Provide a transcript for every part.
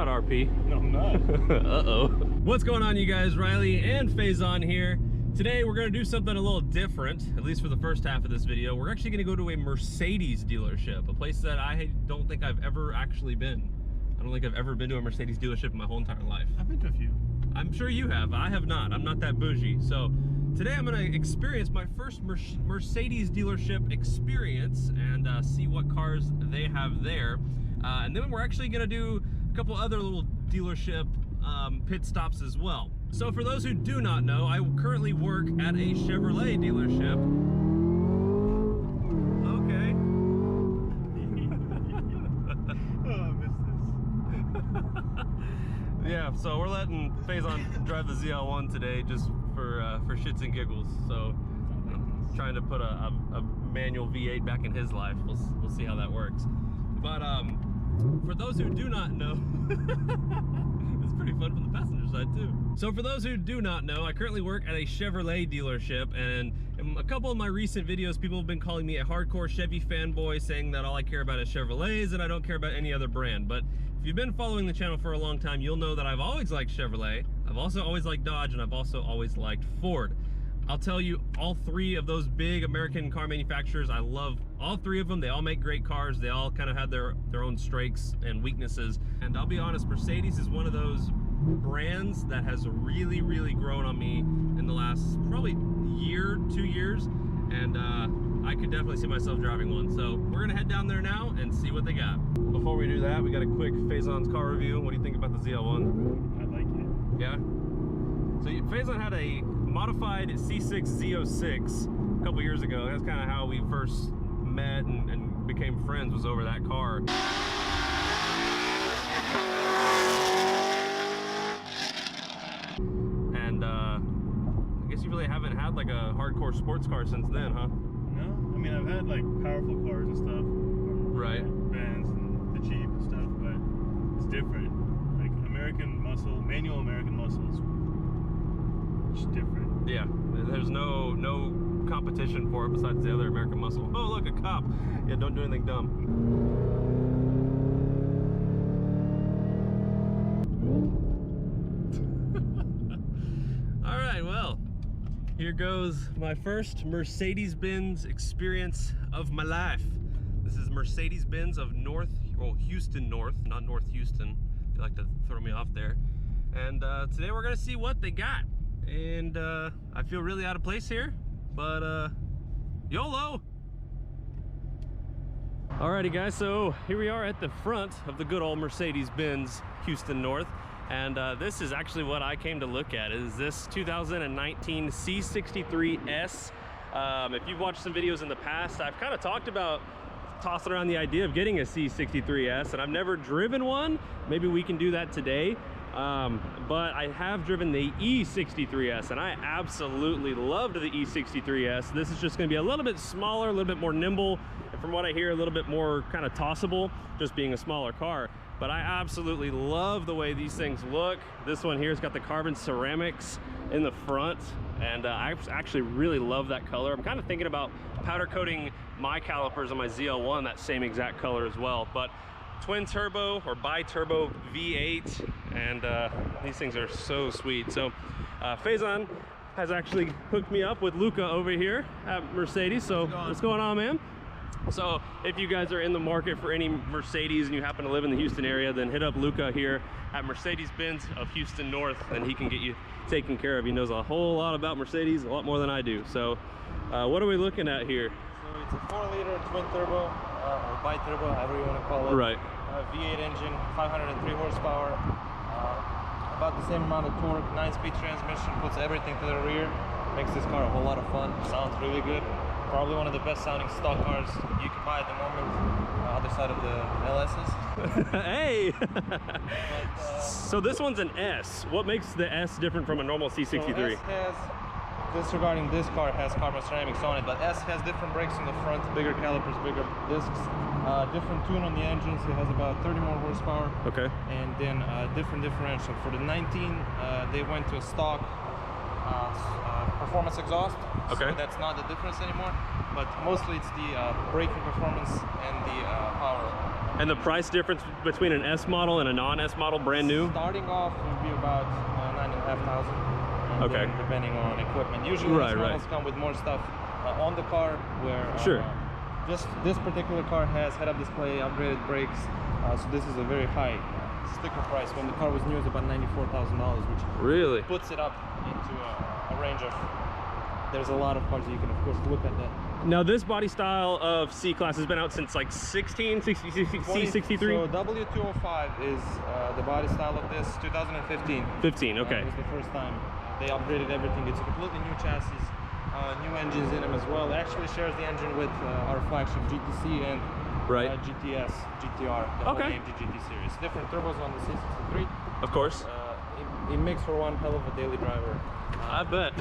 not RP. No, I'm not. Uh-oh. What's going on, you guys? Riley and Faison here. Today we're going to do something a little different, at least for the first half of this video. We're actually going to go to a Mercedes dealership, a place that I don't think I've ever actually been. I don't think I've ever been to a Mercedes dealership in my whole entire life. I've been to a few. I'm sure you have. I have not. I'm not that bougie. So today I'm going to experience my first Mercedes dealership experience and see what cars they have there. And then we're actually going to do a couple other little dealership pit stops as well. So for those who do not know, I currently work at a Chevrolet dealership. Okay. Oh, I missed this. Yeah, so we're letting Faison drive the ZL1 today just for shits and giggles. So trying to put a manual V8 back in his life. We'll see how that works. But for those who do not know, it's pretty fun from the passenger side too. So for those who do not know, I currently work at a Chevrolet dealership, and in a couple of my recent videos, people have been calling me a hardcore Chevy fanboy, saying that all I care about is Chevrolets and I don't care about any other brand. But if you've been following the channel for a long time, you'll know that I've always liked Chevrolet, I've also always liked Dodge, and I've also always liked Ford. I'll tell you, all three of those big American car manufacturers, I love all three of them. They all make great cars. They all kind of have their own strengths and weaknesses. And I'll be honest, Mercedes is one of those brands that has really, really grown on me in the last probably year, 2 years. And I could definitely see myself driving one. So we're gonna head down there now and see what they got. Before we do that, we got a quick Faison's car review. What do you think about the ZL1? I like it. Yeah? So Faison had a modified C63S a couple years ago. That's kind of how we first met and became friends, was over that car. And I guess you really haven't had like a hardcore sports car since then, huh? No, I mean, I've had like powerful cars and stuff. Right. Benz and the Jeep and stuff, but it's different. Like American muscle, manual American muscles. It's different. Yeah, there's no competition for it besides the other American muscle. Oh, look, a cop. Yeah, don't do anything dumb. All right, well, here goes my first Mercedes-Benz experience of my life. This is Mercedes-Benz of Houston North, not North Houston. They like to throw me off there. And today we're gonna see what they got. And I feel really out of place here, but YOLO! Alrighty guys, so here we are at the front of the good old Mercedes-Benz Houston North, and this is actually what I came to look at, is this 2019 C63S. If you've watched some videos in the past, I've kind of talked about tossing around the idea of getting a C63S, and I've never driven one. Maybe we can do that today. But I have driven the E63S, and I absolutely loved the E63S. This is just going to be a little bit smaller, a little bit more nimble, and from what I hear, a little bit more kind of tossable, just being a smaller car. But I absolutely love the way these things look. This one here has got the carbon ceramics in the front, and I actually really love that color. I'm kind of thinking about powder coating my calipers on my ZL1 that same exact color as well. But twin turbo or bi-turbo V8, and these things are so sweet. So Faison has actually hooked me up with Luca over here at Mercedes. So what's going on, man? So if you guys are in the market for any Mercedes and you happen to live in the Houston area, then hit up Luca here at Mercedes-Benz of Houston North, and he can get you taken care of. He knows a whole lot about Mercedes, a lot more than I do. So what are we looking at here? So it's a 4-liter twin turbo, or bi-turbo, however you want to call it. Right. V8 engine, 503 horsepower, about the same amount of torque, 9-speed transmission, puts everything to the rear, makes this car a whole lot of fun, sounds really good. Probably one of the best sounding stock cars you can buy at the moment, other side of the LS's. Hey! But, so this one's an S. What makes the S different from a normal C63? So S has, disregarding this car, has carbon ceramics on it, but S has different brakes in the front, bigger calipers, bigger discs, different tune on the engine, so it has about 30 more horsepower. Okay. And then different differential. For the 19, they went to a stock performance exhaust. Okay. So that's not the difference anymore, but mostly it's the braking performance and the power. And the price difference between an S model and a non-S model, brand new? Starting off would be about 9,500. Okay. Depending on equipment. Usually Right, these models right. come with more stuff on the car, where Sure. this particular car has head-up display, upgraded brakes. So this is a very high sticker price. When the car was new, it's about $94,000, which Really? puts it up into a range of. There's a lot of cars that you can, of course, look at that. Now this body style of C-Class has been out since like C63? So W205 is the body style of this, 2015. 15, okay. It was the first time they upgraded everything. It's a completely new chassis, new engines in them as well. It actually shares the engine with our flagship GTC and Right. GTS, GTR, the whole Okay. AMG GT series. Different turbos on the C63. Of course. It makes for one hell of a daily driver. I bet.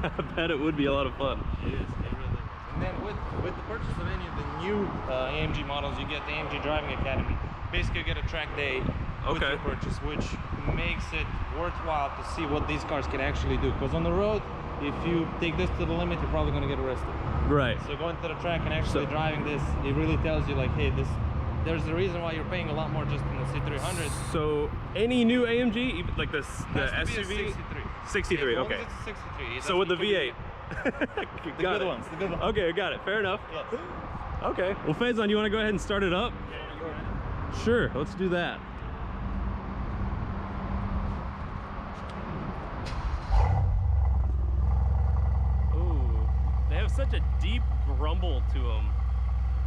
I bet it would be a lot of fun. It is, it really is. And then with the purchase of any of the new AMG models, you get the AMG Driving Academy. Basically, you get a track day with Okay. your purchase, which makes it worthwhile to see what these cars can actually do. Because on the road, if you take this to the limit, you're probably going to get arrested. Right. So going to the track and actually driving this, it really tells you like, hey, there's a reason why you're paying a lot more just in the C300. So any new AMG, even like the Has to be a SUV? 63. 63, As long okay. as it's a 63. So with the V8. V8. The good ones, the good ones. Okay, got it. Fair enough. Yes. Okay. Well, Faison, you want to go ahead and start it up? Sure, let's do that. Ooh, they have such a deep grumble to them.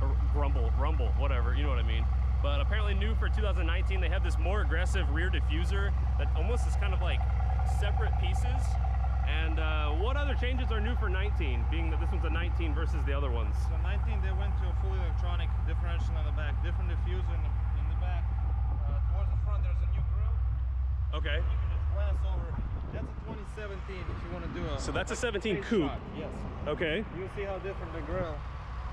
Or rumble, whatever, you know what I mean. But apparently new for 2019, they have this more aggressive rear diffuser that almost is kind of like separate pieces. And what other changes are new for 19, being that this one's a 19 versus the other ones? So 19, they went to a fully electronic differential on the back, different diffuser in the back. Towards the front, there's a new grille. Okay. You can just glance over. That's a 2017 if you want to do a. So that's a 17 straight coupe. shot. Yes. Okay. You'll see how different the grille.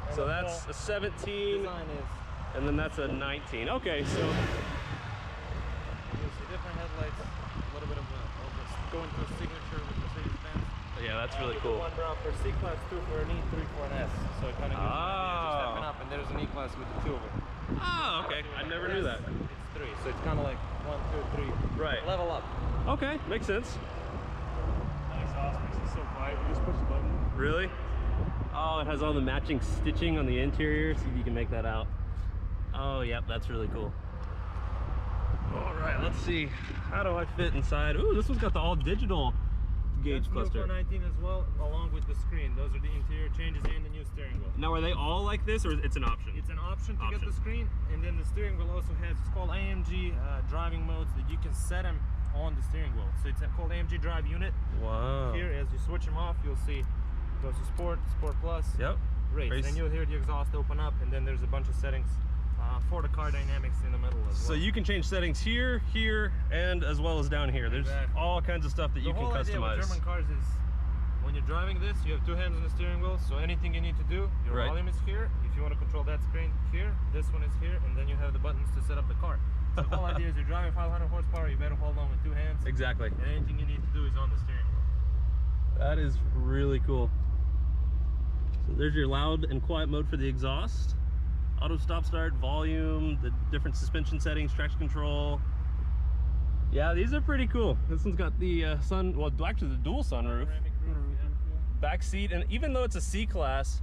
and So the that's whole a 17, design is. and then that's a 19. Okay, so You'll see different headlights, a little bit of going to a signature with Mercedes-Benz. yeah, that's really cool. One brown for C-Class, 2 for an E, 3 for an S. So it kind of gives you an idea of Oh. stepping up, and there's an E-Class with the 2 of it. Oh, okay. I never knew that. It's 3, so it's kind of like 1, 2, 3. Right. Level up. Okay, makes sense. That exhaust makes it so quiet. You just push the button. Really? Oh, it has all the matching stitching on the interior. See if you can make that out. Oh, yep, that's really cool. All right, let's see. How do I fit inside? Ooh, this one's got the all digital gauge That's new cluster. for 19 as well, along with the screen. Those are the interior changes and the new steering wheel. Now, are they all like this, or it's an option? It's an option to get Option. the screen, and then the steering wheel also has, it's called AMG driving modes that you can set them on the steering wheel. So it's called AMG Drive Unit. Wow. Here, as you switch them off, you'll see goes to Sport, Sport Plus, Yep. Race. Race. And you'll hear the exhaust open up, and then there's a bunch of settings for the car dynamics in the middle as well. So you can change settings here, here, and as well as down here. There's Exactly. all kinds of stuff that you the can whole idea with customize. German cars is when you're driving this, you have 2 hands on the steering wheel, so anything you need to do, your Right. volume is here. If you want to control that screen here, this one is here, and then you have the buttons to set up the car. So the whole idea is you're driving 500 horsepower, you better hold on with 2 hands, Exactly. and anything you need to do is on the steering wheel. That is really cool. So there's your loud and quiet mode for the exhaust. Auto stop start, volume, the different suspension settings, traction control. Yeah, these are pretty cool. This one's got the actually the dual sunroof. Panoramic roof, yeah. Back seat, and even though it's a C-Class,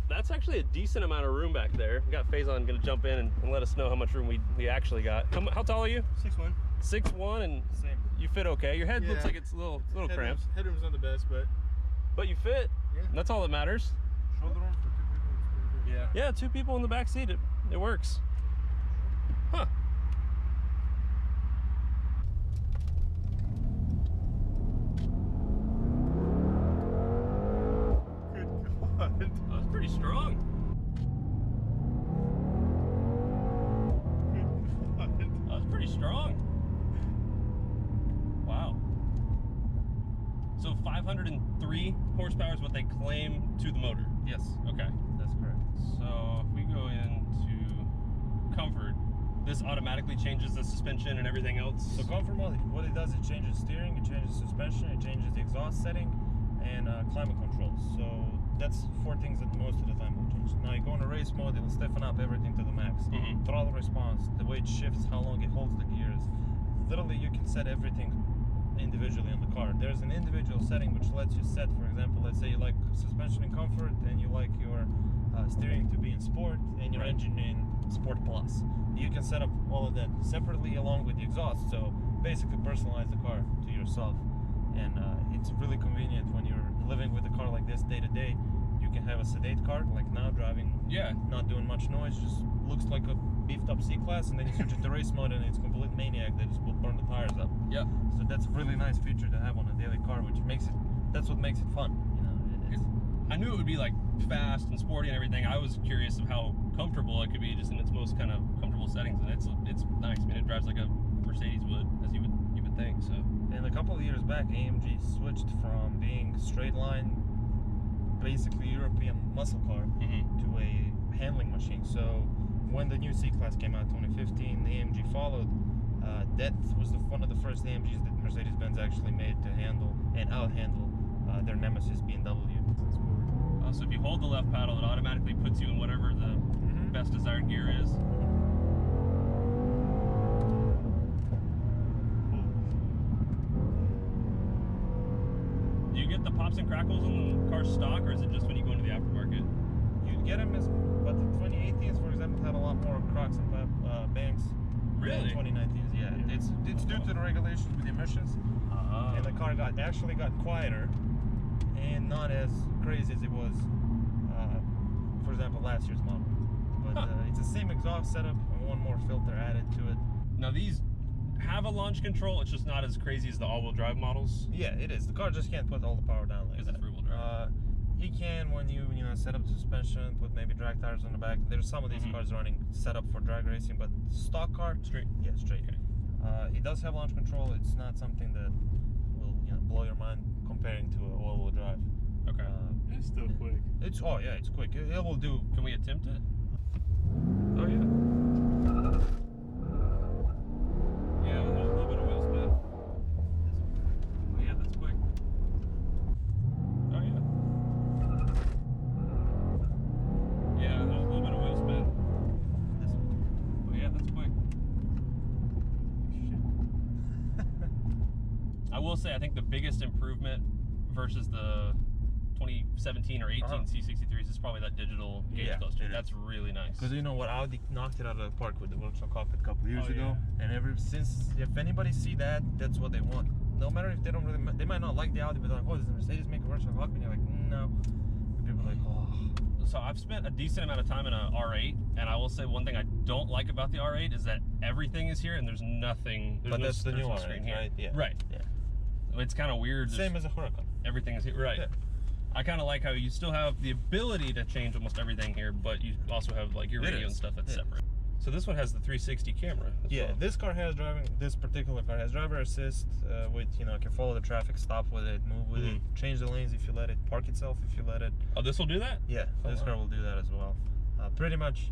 that's actually a decent amount of room back there. We got Faison gonna jump in and let us know how much room we actually got. How tall are you? 6'1". 6'1", and Same. you fit okay. Your head looks Yeah. like it's a little cramped, Headroom's not the best, but you fit. Yeah. And that's all that matters. Shoulder room for 2 people is pretty good. yeah. Yeah, 2 people in the back seat, it works. Huh. Good God. That was pretty strong. Good God. That was pretty strong. Wow. So 503 horsepower is what they claim to the motor. Yes, Okay. that's correct. So if we go into comfort, this automatically changes the suspension and everything else? So comfort mode, what it does, it changes steering, it changes suspension, it changes the exhaust setting, and climate control. So that's 4 things that most of the time will change. Now you go into race mode, it'll stiffen up everything to the max. Throttle response, the way it shifts, how long it holds the gears. Literally, you can set everything individually on the car. There's an individual setting which lets you set, for example, let's say you like suspension and comfort, and you like your steering to be in sport and your engine in sport plus. You can set up all of that separately along with the exhaust, so basically personalize the car to yourself. And it's really convenient when you're living with a car like this day to day. You can have a sedate car, like now, driving, not doing much noise, just looks like a beefed up C-Class, and then you switch it to race mode and it's complete maniac that just will burn the tires up. So that's a really nice feature to have on a daily car, which makes it, that's what makes it fun, you know. I knew it would be like fast and sporty and everything. I was curious of how comfortable it could be just in its most kind of comfortable settings, and it's nice. I mean, it drives like a Mercedes would, as you would think. So. And a couple of years back, AMG switched from being straight line, basically European muscle car, to a handling machine. So when the new C-Class came out, 2015, AMG followed. That was one of the first AMGs that Mercedes-Benz actually made to handle and out-handle their nemesis BMW. So if you hold the left paddle, it automatically puts you in whatever the best desired gear is. Do you get the pops and crackles on the car stock, or is it just when you go into the aftermarket? You get them, but the 2018s, for example, had a lot more cracks and banks. Really? 2019s, yeah. It's due to the regulations with the emissions, and the car actually got quieter and not as crazy as it was, for example, last year's model. But it's the same exhaust setup and one more filter added to it. Now these have a launch control, it's just not as crazy as the all-wheel drive models? Yeah, it is. The car just can't put all the power down like that. It's rear-wheel drive. He can when you set up the suspension, put maybe drag tires on the back. There's some of these cars running set up for drag racing, but stock car, straight. Yeah, straight. Okay. It does have launch control. It's not something that will blow your mind comparing to an all-wheel drive. Okay. It's still quick. It's it's quick. It will do. Can we attempt it? Oh yeah. Yeah, there's a little bit of wheel spin. Oh yeah, that's quick. Oh yeah. Yeah, there's a little bit of wheel spin. This one. Oh yeah, that's quick. I will say, I think the biggest improvement versus the 2017 or 18 C63s is probably that digital gauge cluster. That's really nice. Because you know what, Audi knocked it out of the park with the virtual cockpit a couple of years ago, and ever since, if anybody see that, that's what they want. No matter if they don't really, they might not like the Audi, but they're like, oh, does the Mercedes make a virtual cockpit? And you're like, no. And people are like, oh. So I've spent a decent amount of time in a R8, and I will say one thing I don't like about the R8 is that everything is here and there's nothing. But that's the new one, right? Yeah. Right. Yeah. It's kind of weird. Same as a Huracan. Everything is here, right? Yeah. I kind of like how you still have the ability to change almost everything here, but you also have like your radio and stuff that's separate. So this one has the 360 camera. Yeah, this car has this particular car has driver assist with, can follow the traffic, stop with it, move with it, change the lanes if you let it, park itself if you let it. Oh, this will do that? Yeah, this car will do that as well. Pretty much,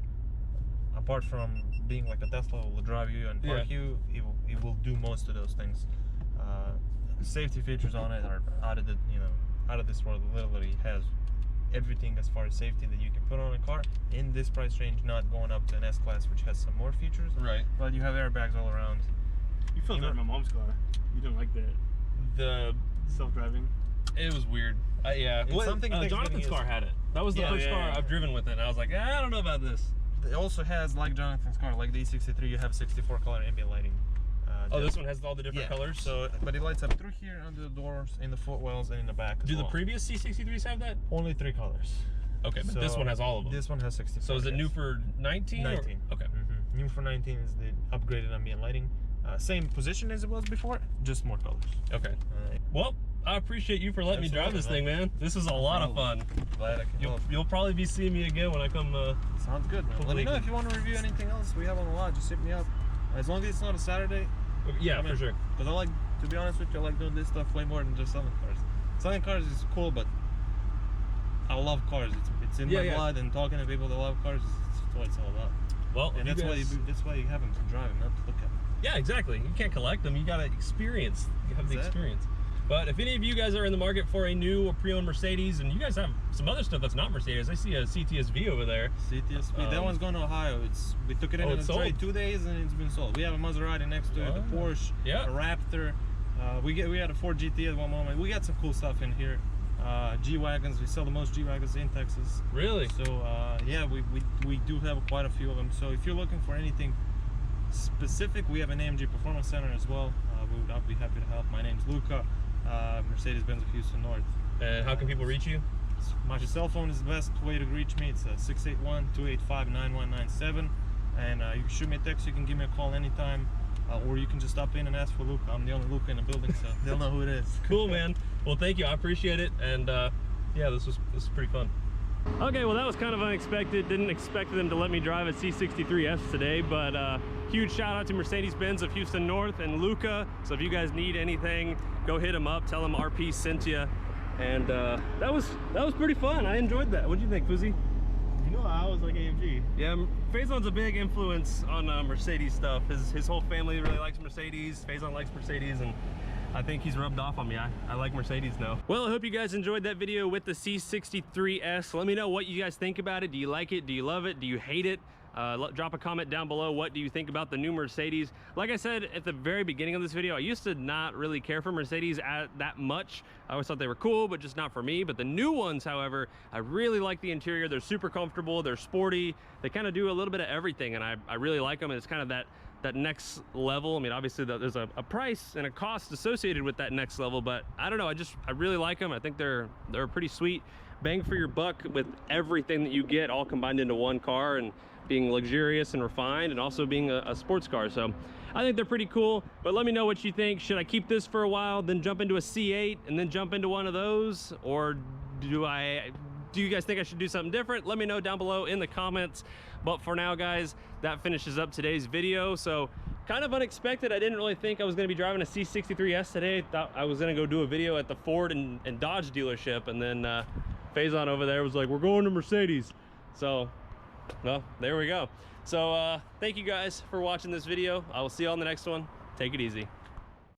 apart from being like a Tesla, will drive you and park you, it will do most of those things. Safety features on it are out of this world. It literally has everything as far as safety that you can put on a car in this price range, not going up to an S-Class, which has some more features. Right. But you have airbags all around. You felt that in my mom's car. You don't like that. The self-driving. It was weird. Yeah. It's something Jonathan's car had it. That was the first car I've driven with it, and I was like, I don't know about this. It also has, like Jonathan's car, like the E63, you have 64 color ambient lighting. This one has all the different colors? So, but it lights up through here, under the doors, in the footwells, and in the back as well. Do the previous C63s have that? Only 3 colors. Okay, but this one has all of them. This one has 64. So is it new for 19? 19. Okay. New for 19 is the upgraded ambient lighting. Same position as it was before, just more colors. Okay. Well, I appreciate you for letting me drive this thing, man. This is a lot of fun. Glad I can help. You'll probably be seeing me again when I come. Sounds good, man. Let me know if you want to review anything else we have on the lot. Just hit me up. As long as it's not a Saturday. Yeah, for sure. Because I like, to be honest with you, I like doing this stuff way more than just selling cars. Selling cars is cool, but I love cars. It's in my blood, and talking to people that love cars is what it's all about. Well, and that's why you have them to drive them, not to look at them. Yeah, exactly. You can't collect them. You got to experience. You have the experience. But if any of you guys are in the market for a new or pre-owned Mercedes, and you guys have some other stuff that's not Mercedes, I see a CTS-V over there. CTS-V, that one's going to Ohio. We took it in a trade 2 days and it's been sold. We have a Maserati next to it, the Porsche, a Raptor. We had a Ford GT at one moment. We got some cool stuff in here. G-Wagons, we sell the most G-Wagons in Texas. Really? So yeah, we do have quite a few of them. So if you're looking for anything specific, we have an AMG Performance Center as well. I'll be happy to help. My name's Luca, Mercedes-Benz of Houston North. And how can people reach you? My cell phone is the best way to reach me. It's 681-285-9197. And you can shoot me a text, you can give me a call anytime. Or you can just stop in and ask for Luca. I'm the only Luca in the building, so they'll know who it is. Cool, man. Well, thank you. I appreciate it. And yeah, this was pretty fun. Okay, well, that was kind of unexpected. Didn't expect them to let me drive a C63S today, but huge shout out to Mercedes-Benz of Houston North and Luca. So if you guys need anything, go hit them up. Tell them RP sent you. And that was pretty fun. I enjoyed that. What do you think, Fuzzy? You know, I always like AMG. Yeah, Faison's a big influence on Mercedes stuff. His whole family really likes Mercedes. Faison likes Mercedes, and I think he's rubbed off on me. I like Mercedes now. Well, I hope you guys enjoyed that video with the C63S. Let me know what you guys think about it. Do you like it? Do you love it? Do you hate it? Drop a comment down below. What do you think about the new Mercedes? Like I said at the very beginning of this video, I used to not really care for Mercedes that much. I always thought they were cool, but just not for me. But the new ones, however, I really like the interior. They're super comfortable. They're sporty. They kind of do a little bit of everything, and I really like them. And it's kind of that next level. I mean, obviously there's a price and a cost associated with that next level, but I don't know. I really like them. I think they're pretty sweet. Bang for your buck with everything that you get all combined into one car, and being luxurious and refined, and also being a sports car. So I think they're pretty cool. But let me know what you think. Should I keep this for a while, then jump into a C8 and then jump into one of those, or do you guys think I should do something different? Let me know down below in the comments. But for now, guys, that finishes up today's video. So kind of unexpected. I didn't really think I was going to be driving a C63S today. Thought I was going to go do a video at the Ford and Dodge dealership, and then Faison over there was like, we're going to Mercedes. So well, there we go. So thank you guys for watching this video. I will see you on the next one. Take it easy.